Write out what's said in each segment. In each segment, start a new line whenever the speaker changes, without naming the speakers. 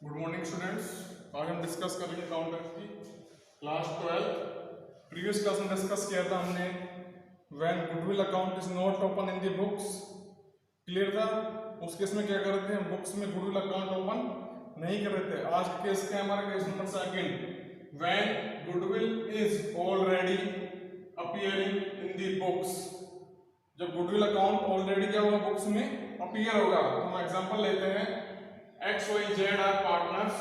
Good morning students. आज हम discuss करेंगे अकाउंटेंट की क्लास 12। प्रीवियस क्लास में डिस्कस किया था हमने when goodwill account is not open in the books. Clear था? उस केस में क्या कर रहे थे हम, बुक्स में गुडविल अकाउंट ओपन नहीं कर रहे थे। आज के केस का हमारा case number second, when goodwill is already appearing in the books. जब गुडविल अकाउंट ऑलरेडी क्या होगा, बुक्स में अपीयर होगा। तो हम एग्जांपल लेते हैं, X, Y, Z are partners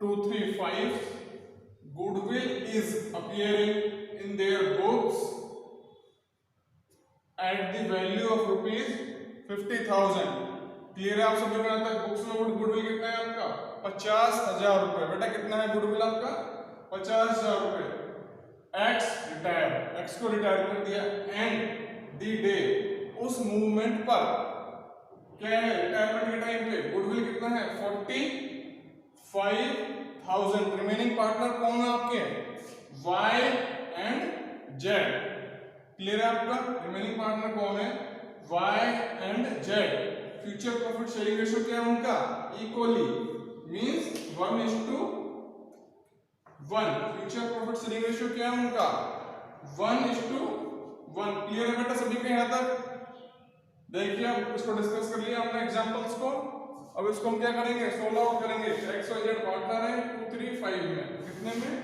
2, 3, 5. Goodwill is appearing in their books at the value of rupees 50,000. Clear है आप सभी को? यहाँ तक बुक्स में गुडविल कितना है आपका? 50,000 रुपए। बेटा कितना है गुडविल आपका? 50,000 रुपए। X रिटायर, X को रिटायर कर दिया एंड दी डे, उस मूवमेंट पर क्या है, रिटायरमेंट के टाइम पे गुडविल कितना है? 45,000। रिमेनिंग पार्टनर कौन है आपके? Y and Z। क्लियर है आपका? रिमेनिंग पार्टनर कौन है? Y and Z। Future profit sharing ratio क्या है उनका? Equally, means 1:1। Future profit sharing ratio क्या है उनका? 1:1। क्लियर है बेटा सभी के? यहां तक देखिए, अब इसको डिस्कस कर लिया हमने एग्जांपल्स को। अब इसको हम क्या करेंगे, सोल्व आउट करेंगे। X, Y, Z पार्टनर है 2, 3, 5 में। कितने में?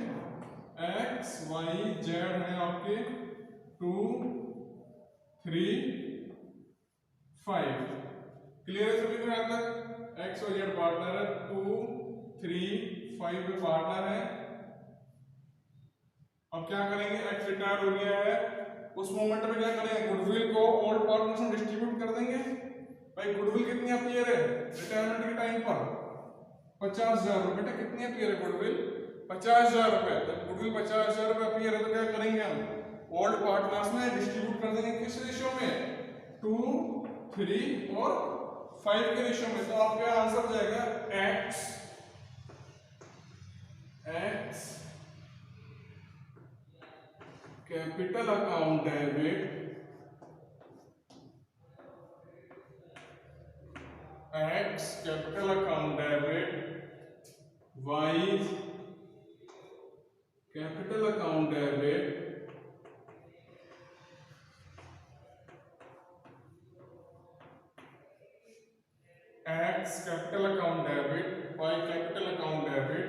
X, Y, Z है आपके 2, 3, 5। क्लियर है सभी को यहाँ तक? X, Y, Z पार्टनर है 2, 3, 5 में पार्टनर है। अब क्या करेंगे, X रिटायर हो गया है, उस मोमेंट में क्या करेंगे, गुडविल को ऑल पार्टनर्स में डिस्ट्रीब्यूट कर देंगे। भाई गुडविल कितनी अपीयर है रिटायरमेंट के टाइम पर? 50,000 रुपए। बेटा कितनी अपीयर है गुडविल? 50,000 रुपए। जब गुडविल 50,000 रुपए अपीयर है तो क्या करेंगे हम, ऑल पार्टनर्स में डिस्ट्रीब्यूट कर देंगे। किस रेशियो में? 2, 3 और 5 के रेशियो में। तो आपका आंसर हो जाएगा X capital account debit, X capital account debit, Y capital account debit, X capital account debit, Y capital account debit,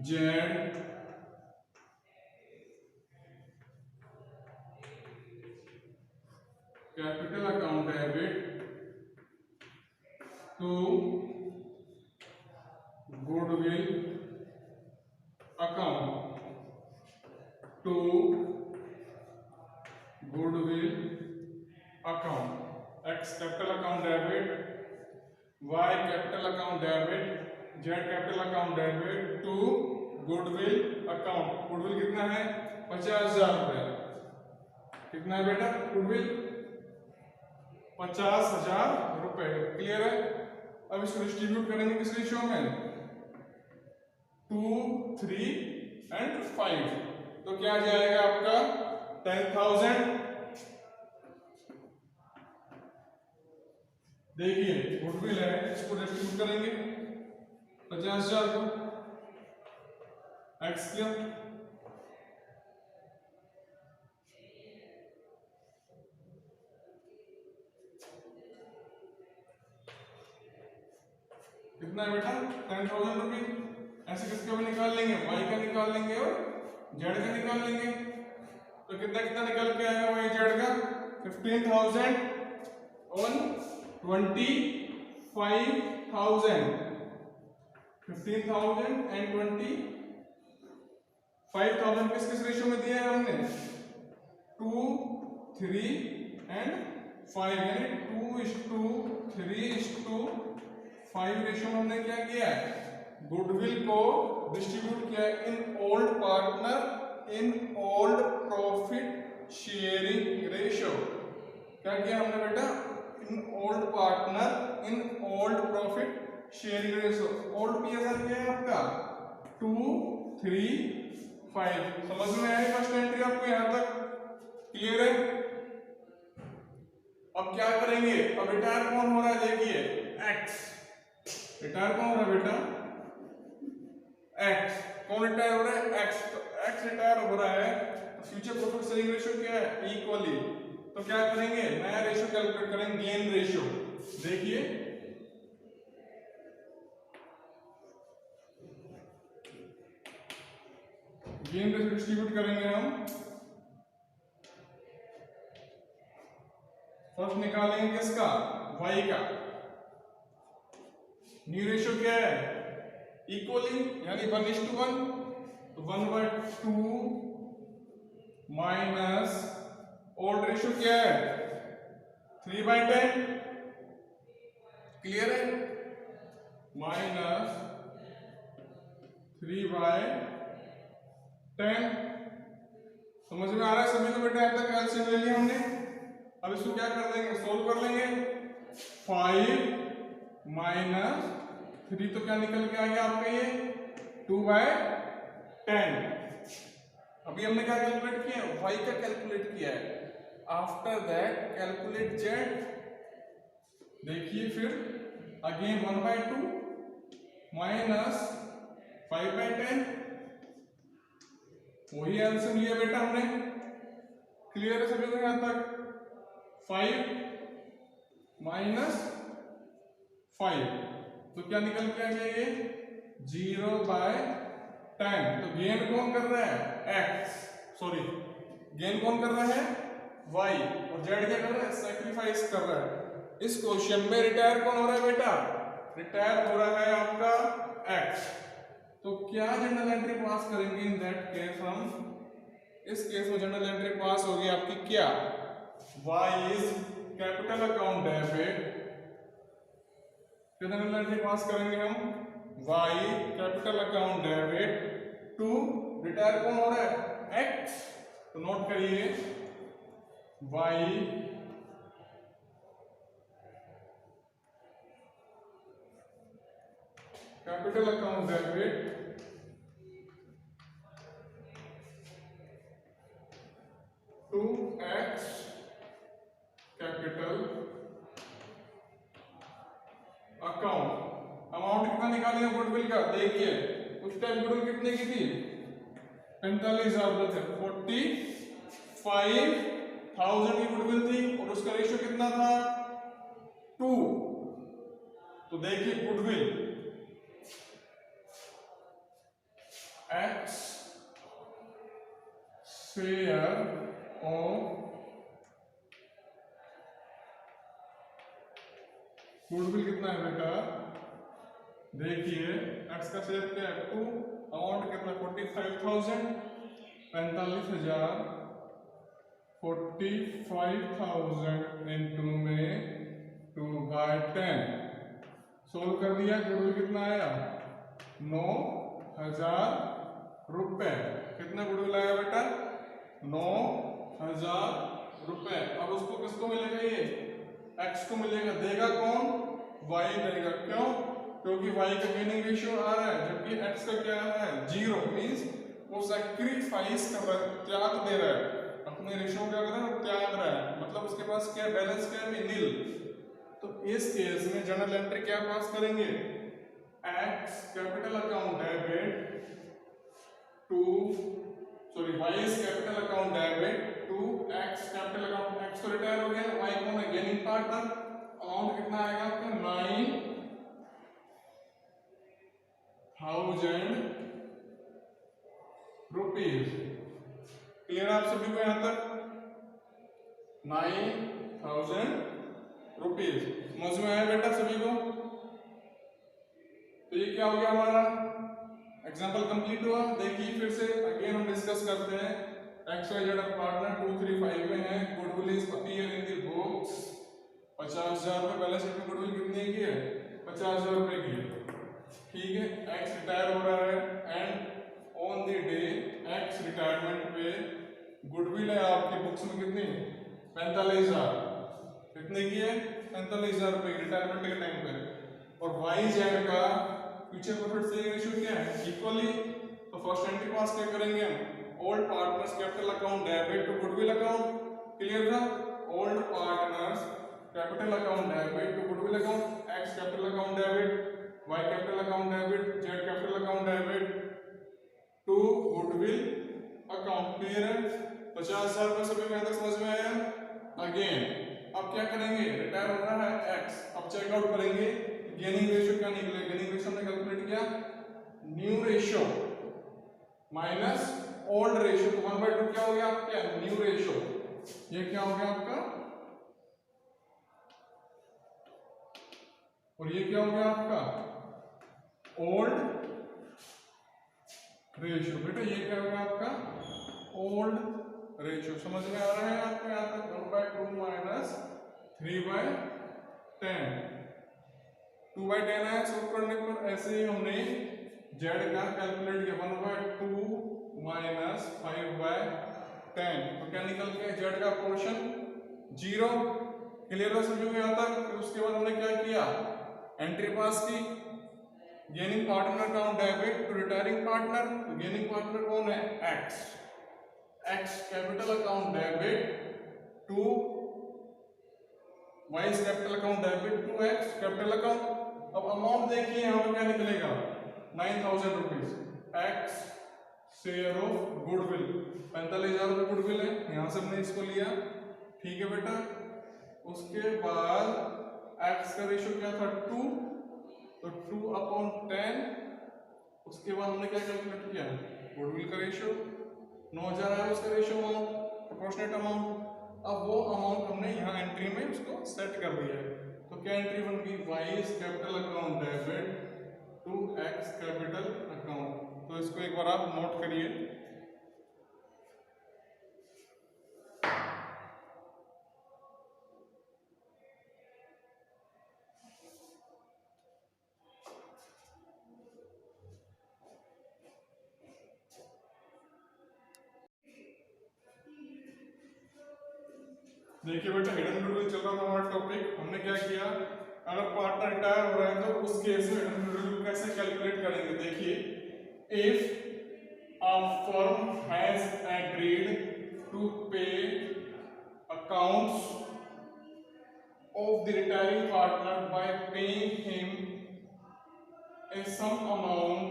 Z capital account debit to goodwill account, to goodwill account. X capital account debit, Y capital account debit, Z capital account debit to goodwill account. Goodwill कितना है? 50,000 रुपए। कितना है बेटा goodwill? 50,000 रुपए। Clear है? अब इसको डिस्ट्रीब्यूट करेंगे किस रेशियो में? 2, 3 एंड 5। तो क्या आ जाएगा आपका? 10,000। देखिए गुडविल है, इसको डिस्ट्रीब्यूट करेंगे 50,000 को। X clear? कितना है बेटा? 10,000 रुपीज। ऐसे किसका भी निकाल लेंगे, Y का निकाल लेंगे और Z का निकाल लेंगे। तो कितना कितना निकल के आएगा Y Z का? 15,000 ऑन 25,000। 15,000 एंड 25,000 किस किस रेशियो में दिया है हमने? 2, 3 एंड 5, यानी 2:3:5 रेशियो में हमने क्या किया है, गुडविल को डिस्ट्रीब्यूट किया है in old partner in old profit sharing ratio. क्या किया हमने बेटा? In old partner in old profit sharing ratio. Old PSR क्या है आपका? 2, 3, 5। समझ में आया फर्स्ट एंट्री आपको यहां तक? क्लियर है? अब क्या करेंगे, अब रिटायर कौन हो रहा है? देखिए X रिटायर कौन हो रहा है बेटा? एक्स, कौन रिटायर हो रहा है? एक्स। तो एक्स रिटायर हो रहा है तो फ्यूचर प्रॉफिट सेलिंग रेशियो क्या है? इक्वली। तो क्या करेंगे? नया रेशियो कैलकुलेट करेंगे, गेन रेशियो। देखिए गेन रेशियो डिस्ट्रीब्यूट करेंगे हम। फर्स्ट निकालेंगे किसका? वाई का। न्यू रेशियो क्या है? इक्वली, यानी 1:1। तो 1/2 माइनस ओल्ड रेशियो क्या है? 3/10। क्लियर है? माइनस 3/10। समझ में आ रहा है सभी को बेटा? अब तक एलसीएम ले लिया हमने। अब इसको क्या कर देंगे? सोल्व कर लेंगे। 5 माइनस 3 तो क्या निकल के आ गया आपका? ये 2/10। अभी हमने क्या कैलकुलेट किया? y का कैलकुलेट किया है। After that calculate z। देखिए फिर अगेन 1/2 माइनस 5/10। वही एलसीएम लिया बेटा हमने। क्लियर है सभी को यहां तक? 5 माइनस 5 तो क्या निकल के आ गया? ये 0/10। तो गेन कौन कर रहा है? एक्स। सॉरी, गेन कौन कर रहा है? वाई। और जेड क्या कर रहा है? सैक्रिफाइस कर रहा है। इस क्वेश्चन में रिटायर कौन हो रहा है बेटा? रिटायर हो रहा है आपका एक्स। तो क्या जनरल एंट्री पास करेंगे? इन दैट केस हम इस केस में जनरल एंट्री पास होगी आपकी क्या? Y is capital account debit. Journal entry pass करेंगे हम Y capital account debit to retire कौन हो रहा है? एक्स। तो नोट करिए Y capital account debit to X capital account. Amount कितना निकालेंगे गुडविल का? देखिए उस टाइम गुडविल कितने की थी? 45,000 थे। 45,000 की गुडविल थी और उसका रेशियो कितना था? 2। तो देखिए goodwill x share of goodwill कितना है बेटा? देखिए एक्स का शेयर क्या है? 2। अमाउंट कितना? 45,000। 45,000 45,000 इंटू में 2/10। सोल्व कर दिया। गुडविल कितना आया? 9,000 रुपए। कितना गुडविल आया बेटा? 9,000 रुपए। अब उसको किसको मिलेगा? ये एक्स को मिलेगा। देगा कौन? वाई देगा। क्यों? क्योंकि वाई का गेनिंग रेशियो आ रहा है, जबकि एक्स का क्या है? 0। मींस वो सैक्रिफाइस कर रहा है, त्याग दे रहा है अपने रेशियो। क्या कर रहा है? त्याग रहा है। मतलब उसके पास क्या बैलेंस? क्या है? नील। तो इस केस में जनरल एंट्री क्या पास करेंगे? X capital account debit to Y is capital account debit to X capital account. X तो रिटायर हो गया, वाई कौन है? Gaining partner. अमाउंट कितना आएगा आपका? 9,000 रुपीज। क्लियर आप सभी को यहां तक? 9,000 रुपीज। समझ में आया बेटा सभी को? तो ये क्या हो गया हमारा? एग्जाम्पल कंप्लीट हुआ। देखिए फिर से अगेन हम डिस्कस करते हैं। एक्स वाई जेड पार्टनर 2, 3, 5 में है। Goodwill is appear in the books 50,000 रुपए। बैलेंस शीट में गुडविल कितने की है? 50,000 रुपए की है। ठीक है। एक्स रिटायर हो रहा है and on the day x retirement पे गुडविल है आपकी बुक्स में कितनी? 45,000। कितने की है? 45,000 रुपए की रिटायरमेंट के टाइम पे। और वाई जेड का फ्यूचर प्रॉफिट सेलिंग रेशियो क्या है? इक्वली। तो फर्स्ट एंट्री पास क्या करेंगे हम? Old partners capital account debit to goodwill account. Clear था? Old partners capital account debit to goodwill account. X capital account debit, y capital account debit, z capital account debit to goodwill account. Clear है? 50,000 रुपये सभी में तक समझ में आया? Again अब क्या करेंगे, रिटायर हो रहा है एक्स, अब चेकआउट करेंगे, गेनिंग रेशियो क्या निकलेगा, गेनिंग रेशियो हमने कैलकुलेट किया, new ratio minus old ratio, तो 1/2 क्या हो गया आपका, न्यू रेशियो, ये क्या हो गया आपका, और ये क्या हो गया आपका, ओल्ड रेशियो। बेटा ये क्या हो गया आपका, ओल्ड रेशियो। समझ में आ रहा है आपको यहाँ तक? 1/2 माइनस 3/10, 2/10 है, सॉल्व करने पर ऐसे ही हमने जेड का कैलकुलेट किया, 1/2 माइनस 5/10, तो क्या निकल गया, जेड का पोर्शन 0। क्लियर है समझो यहाँ तक? फिर उसके बाद हमने क्या किया, एंट्री पास की, gaining partner account debit to retiring partner, तो गेनिंग पार्टनर कौन है, X, X capital account debit to Y's capital account debit to X capital account. अब अमाउंट देखिए यहाँ पर क्या निकलेगा, 9,000 rupees, X share of goodwill, 45,000 रुपये गुडविल है, यहाँ से हमने इसको लिया, ठीक है बेटा। उसके बाद एक्स का रेशियो क्या था, 2, तो 2/10, उसके बाद हमने क्या कैलकुलेट किया, गुडविल का रेशियो 9,000 है, उसका रेशियो अमाउंट, प्रोपोर्शनेट अमाउंट। अब वो अमाउंट हमने यहाँ एंट्री में उसको सेट कर दिया है, तो क्या एंट्री बन गई, Y's capital account debit to X capital account. तो इसको एक बार आप नोट करिए। देखिए बेटा, हिडन गुडविल चल रहा था हमारा टॉपिक। हमने क्या किया, अगर पार्टनर रिटायर हो रहा है तो उस केस में हिडन गुडविल कैसे कैलकुलेट करेंगे। देखिए, if a firm has agreed to pay accounts of the retiring partner by paying him a sum amount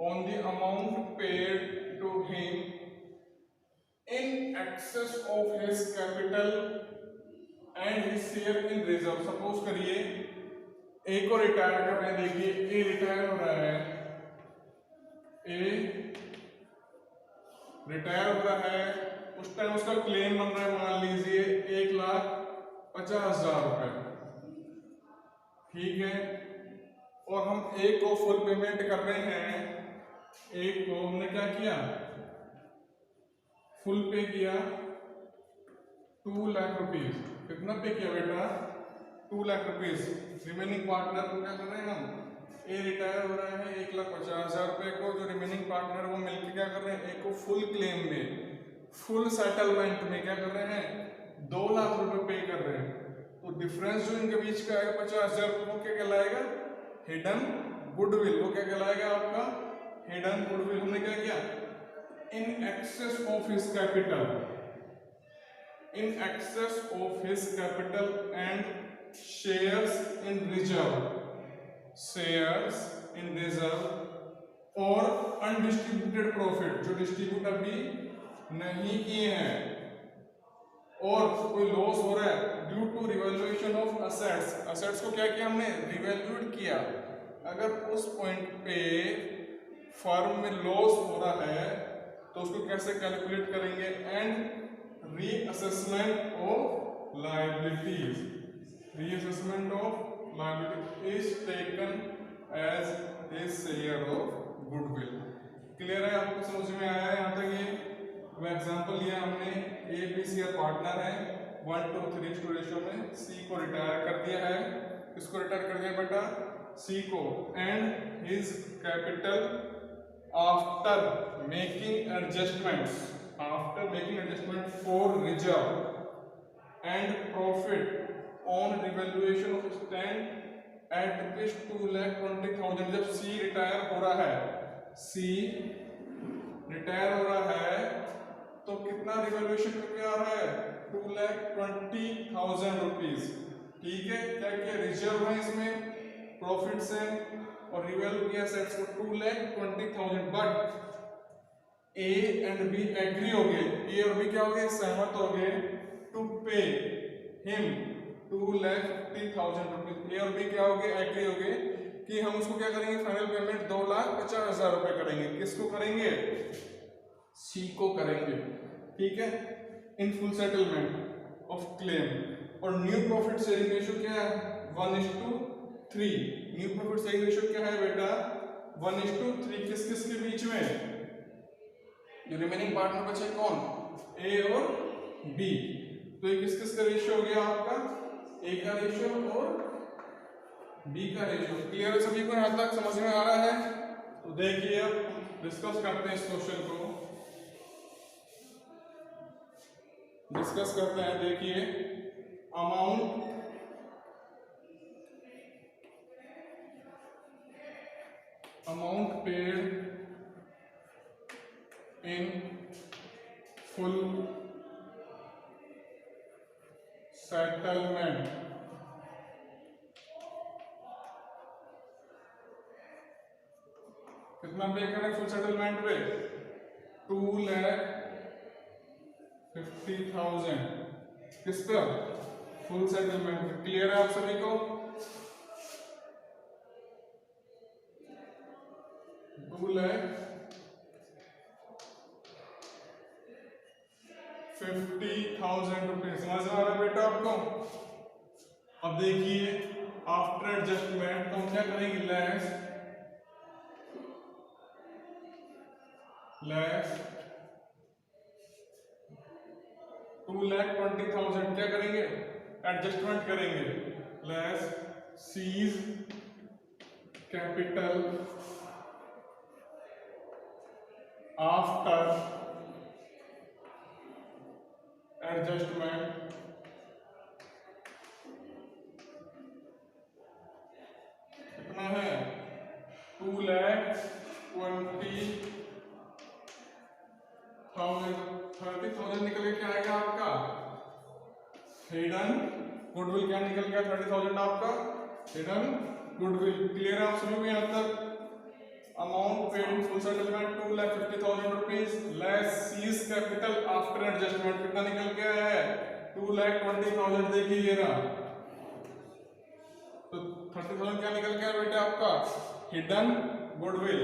on the amount paid to him in excess of his capital and his share in reserve। Suppose करिए ए को retire कर रहे हैं, देखिए ए retire हो रहा है, ए retire हो रहा है, उस टाइम उसका क्लेम बन रहा है, मान लीजिए 1,50,000 रुपए, ठीक है। और हम ए को फुल पेमेंट कर रहे हैं, ए को हमने क्या किया, फुल पे किया 2 लाख रुपीज। कितना पे किया बेटा, 2 लाख रुपीज। रिमेनिंग पार्टनर को क्या कर रहे हैं हम, ए रिटायर हो रहा है 1,50,000 रुपए को, जो रिमेनिंग पार्टनर वो मिलकर क्या कर रहे हैं, ए को फुल क्लेम में, फुल सेटलमेंट में क्या कर रहे हैं, 2 लाख रुपए पे कर रहे हैं। तो डिफरेंस जो इनके बीच का है 50,000 रुपये, वो क्या कहलाएगा, हिडन गुडविल। वो क्या कहलाएगा आपका, हिडन गुडविल। हमने क्या किया, in excess of his capital, in excess of his capital and shares in reserve, shares in reserve और अनडिस्ट्रीब्यूटेड प्रॉफिट, जो डिस्ट्रीब्यूट अभी नहीं किए हैं, और कोई लॉस हो रहा है due to revaluation of assets. Assets को क्या किया हमने, रिवैल्यूएट किया। अगर उस पॉइंट पे फर्म में लॉस हो रहा है तो उसको कैसे कैलकुलेट करेंगे, and reassessment of liabilities, reassessment of liability is taken as a share of goodwill. Clear है, आपको समझ में आया है यहाँ तक? ये एग्जांपल लिया हमने, ए बी सी पार्टनर है, 1 to 3 रेशियो में, सी को रिटायर कर दिया है, इसको रिटायर कर दिया बेटा सी को, and his capital after making adjustments, after making adjustment for reserve and profit on revaluation of stand at rupees 2,20,000। जब सी रिटायर हो रहा है, सी रिटायर हो रहा है तो कितना रिवैल्यूएशन करके आ रहा है, 2,20,000 रुपीज, ठीक है। क्या क्या रिजर्व है इसमें, प्रॉफिट्स है और रिवैल्यू किया सेट्स को 2,20,000, but A and B agree हो गए, ए और बी क्या हो गए, सहमत हो गए टू पे हिम 2,50,000 रुपीज। ए और बी क्या हो गए, एग्री हो गए कि हम उसको क्या करेंगे, फाइनल पेमेंट 2,50,000 रुपए करेंगे। किसको करेंगे, सी को करेंगे, ठीक है, in full settlement of claim. और न्यू प्रॉफिट शेयरिंग रेशियो क्या है, 1:3। न्यू प्रॉफिट शेयरिंग रेशियो क्या है बेटा, 1:3। किस किस के बीच में, जो रिमेनिंग पार्टनर बचे कौन, ए और बी। तो ये किस किस का रेशियो हो गया आपका, ए का रेशियो और बी का रेशियो। क्लियर है सभी को, यहां तक समझ में आ रहा है? तो देखिए अब डिस्कस करते हैं इस क्वेश्चन को, डिस्कस करते हैं। देखिए amount paid in full settlement कितना पे करें फुल सेटलमेंट पे, 2,50,000 किस पर, फुल सेटलमेंट पे। क्लियर है आप सभी को, 2,50,000 रुपीज। समझ में आ रहा है बेटा आपको? अब देखिए आफ्टर एडजस्टमेंट तो हम क्या करेंगे, लेस 2,20,000 क्या करेंगे, एडजस्टमेंट करेंगे, less seize capital after adjustment कितना है, 2,20,000 निकल के क्या आएगा आपका, हिडन गुडविल। क्या निकल गया 30,000 आपका हिडन गुडविल। क्लियर है आप सभी को यहाँ तक? Amount paid in full settlement 2,50,000 rupees, less seize capital after adjustment कितना निकल के आया है, 2,20,000। देखिए ये रहा, तो 30,000 क्या निकल गया बेटा आपका, हिडन गुडविल।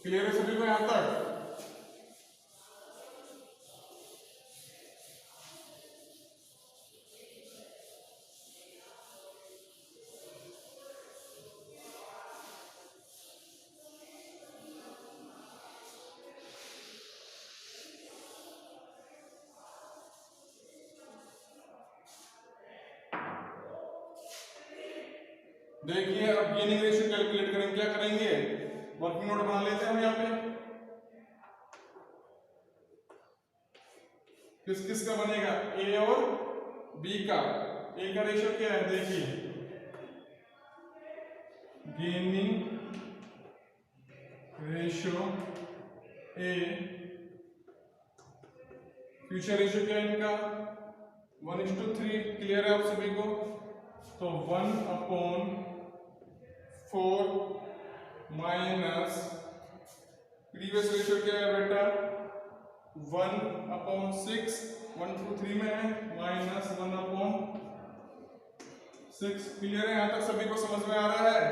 क्लियर है सभी को यहाँ तक? देखिए अब गेनिंग रेशियो कैलकुलेट करेंगे, क्या करेंगे, वर्किंग नोट बना लेते हैं हम यहाँ पे। किस किस का बनेगा, ए और बी का। ए का रेशियो क्या है, देखिए gaining ratio A, future ratio क्या है इनका, 1:3। क्लियर है आप सभी को? तो 1/4 माइनस प्रीवियस रेशियो क्या है बेटा, 1/6, 1 to 3 में है, माइनस 1/6। क्लियर है यहाँ तक सभी को, समझ में आ रहा है?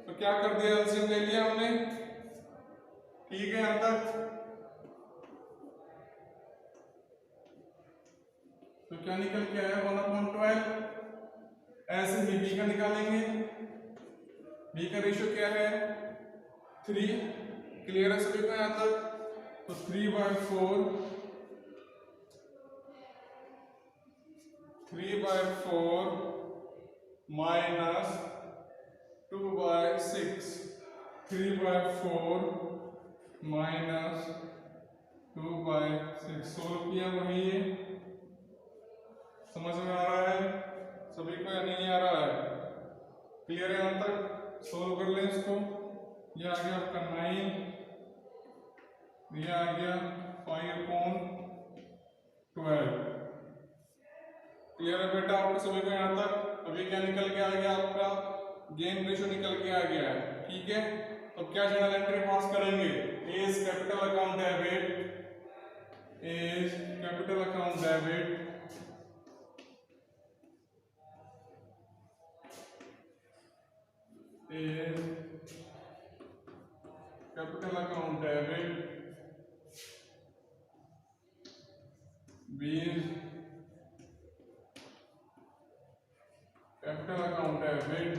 तो क्या कर दिया, एलसीएम ले लिया हमने, ठीक है यहाँ तक? तो क्या निकल के आया, 1/12। ऐसे ही बी का निकालेंगे, बी का रेशियो क्या है, 3। क्लियर है सभी को यहाँ तक? तो 3/4 माइनस 2/6, 3/4 माइनस 2/6। सोल्व किया वही है, समझ में आ रहा है सभी को या नहीं आ रहा है? क्लियर है यहाँ तक? सोल्व कर लें इसको। ये आ गया आपका 9, ये आ गया 5/12। क्लियर है बेटा आपको सभी को यहाँ तक? अभी क्या निकल के आ गया आपका, गेन रेशियो निकल के आ गया, ठीक है। तो क्या जर्नल एंट्री पास करेंगे, A's capital account debit, A's capital account debit is capital account debit, B is capital account debit,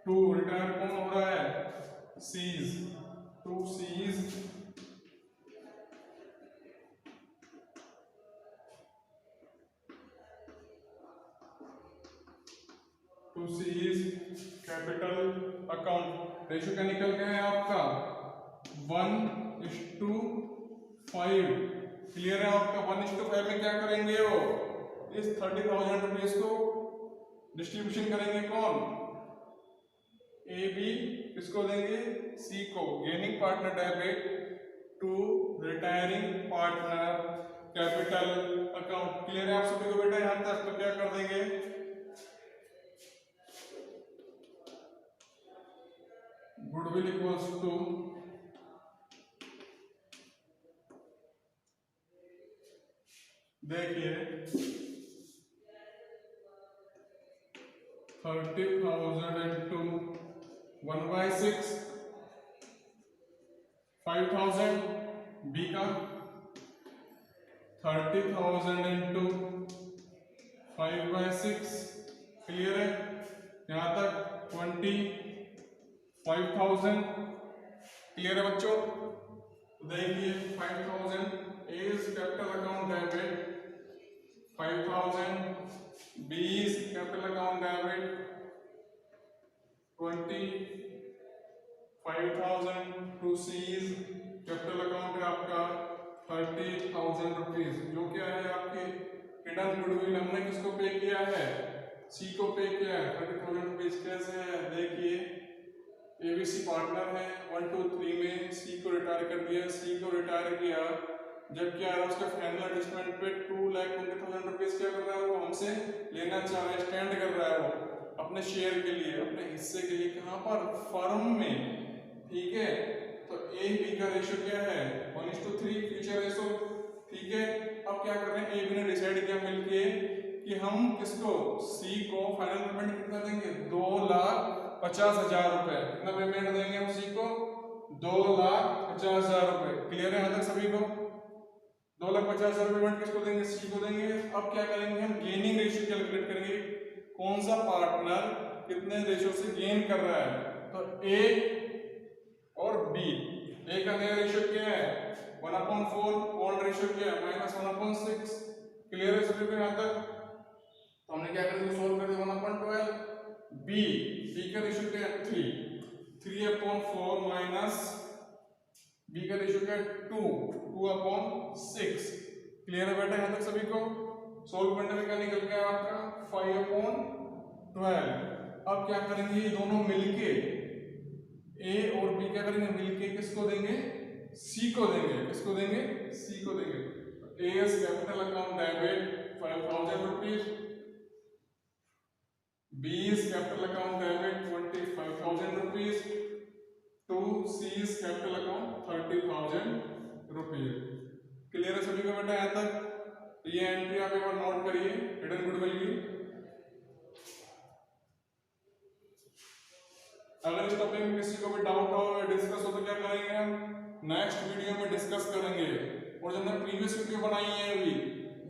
to retire कौन हो रहा है, C's, to C's to C's capital account. Ratio क्या निकल गया है आपका 1:5। क्लियर है आपका। 1:5 में क्या करेंगे, वो इस 30,000 रुपीज को डिस्ट्रीब्यूशन करेंगे कौन, ए बी किसको देंगे, सी को। Gaining partner debit to retiring partner capital account. Clear है आप सभी को बेटा यहां तक। तो क्या कर देंगे, गुडविल इक्वल्स टू देखिए 30,000 इंटू 1/6 5,000 बी का, 30,000 इंटू 5/6 क्लियर है यहां तक 25,000 क्लियर है बच्चों। देखिए 5,000 is capital account debit, 5,000 B is capital account debit, 25,000 to C is capital account है आपका 30,000 रुपीज, जो क्या है आपकी हिडन गुडविल। हमने किसको पे किया है, सी को पे किया है 30,000 रुपीज। कैसे है देखिए, एबीसी पार्टनर है 1 2 3 में, सी को रिटायर कर दिया, सी को रिटायर किया, जब क्या है उसका फाइनल एडजस्टमेंट पे 2,20,000 रुपीज क्या कर रहा है वो हमसे लेना चाह रहा है, स्टैंड कर रहा है वो अपने शेयर के लिए, अपने हिस्से के लिए, कहां पर, फर्म में, ठीक है। तो ए बी का रेशियो क्या है 1:3 फ्यूचर रेशियो, ठीक है। अब क्या कर रहे हैं, ए बी ने डिसाइड किया मिलके कि हम किसको, सी को फाइनल पेमेंट कितना देंगे, 2,50,000 रुपए। कितना पेमेंट देंगे हम सी को, 2,50,000 रुपए। क्लियर है यहां तक सभी को। 2,50,000 पेमेंट किसको देंगे, सी को देंगे। अब क्या करेंगे हम, गेनिंग रेशियो कैलकुलेट करेंगे, कौन सा पार्टनर कितने रेशियो से गेन कर रहा है। तो ए और बी, ए का नया रेशियो क्या है 1/4, बॉन्ड रेशियो क्या है -1/6। क्लियर है सभी को यहां तक। तो हमने क्या कर दिया, सॉल्व कर दिया 1/12। बी का रेशियो क्या है 3/4 माइनस बी का रेशियो क्या है 2/6। क्लियर है बेटा यहां तक सभी को। सोल्व करने में क्या निकल गया आपका 5/12। अब क्या करेंगे, ये दोनों मिलके ए और बी क्या करेंगे, मिलके किसको देंगे, सी को देंगे। किसको देंगे, सी को देंगे। A S capital account debit 5,000 rupees, B is capital account debit 25,000 rupees, to C is capital account 30,000 rupees। Clear है सभी को बेटा यहाँ तक। ये एंट्री आप एक बार नोट करिए हिडन गुडविल की। अगर इस टॉपिक में किसी को भी डाउट हो या डिस्कस हो तो क्या करेंगे हम, नेक्स्ट वीडियो में डिस्कस करेंगे। और जो हमने प्रीवियस वीडियो बनाई है अभी,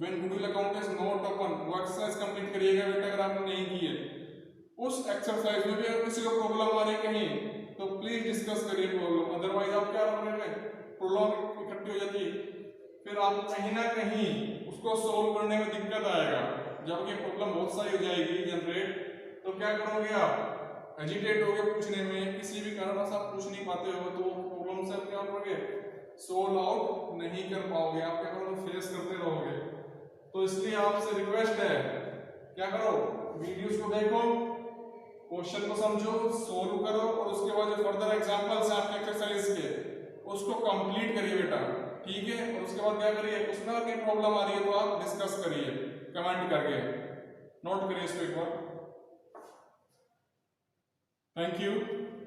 when goodwill account is not open, वो एक्सरसाइज कंप्लीट करिएगा बेटा अगर आपने नहीं की है। उस एक्सरसाइज में भी अगर किसी को प्रॉब्लम आ रही कहीं तो प्लीज डिस्कस करिए प्रॉब्लम, अदरवाइज आप क्या करेंगे, प्रॉब्लम इकट्ठी हो जाती है, फिर आप कहीं ना कहीं उसको सोल्व करने में दिक्कत आएगा। जबकि प्रॉब्लम बहुत सारी हो जाएगी जनरेट, तो क्या करोगे आप, एजिटेट होगे पूछने में, किसी भी कारण से आप पूछ नहीं पाते हो तो प्रॉब्लम से आप क्या करोगे, सोल्व आउट नहीं कर पाओगे, आप क्या करोगे, फेस करते रहोगे। तो इसलिए आपसे रिक्वेस्ट है, क्या करो, वीडियोस को देखो, क्वेश्चन को समझो, सोल्व करो, और उसके बाद जो फर्दर एग्जांपल्स हैं आपके एक्सरसाइज के उसको कंप्लीट करिए बेटा, ठीक है। और उसके बाद क्या करिए, उसमें अगर कोई प्रॉब्लम आ रही है तो आप डिस्कस करिए कमेंट करके। नोट करिए इसको एक बार। Thank you.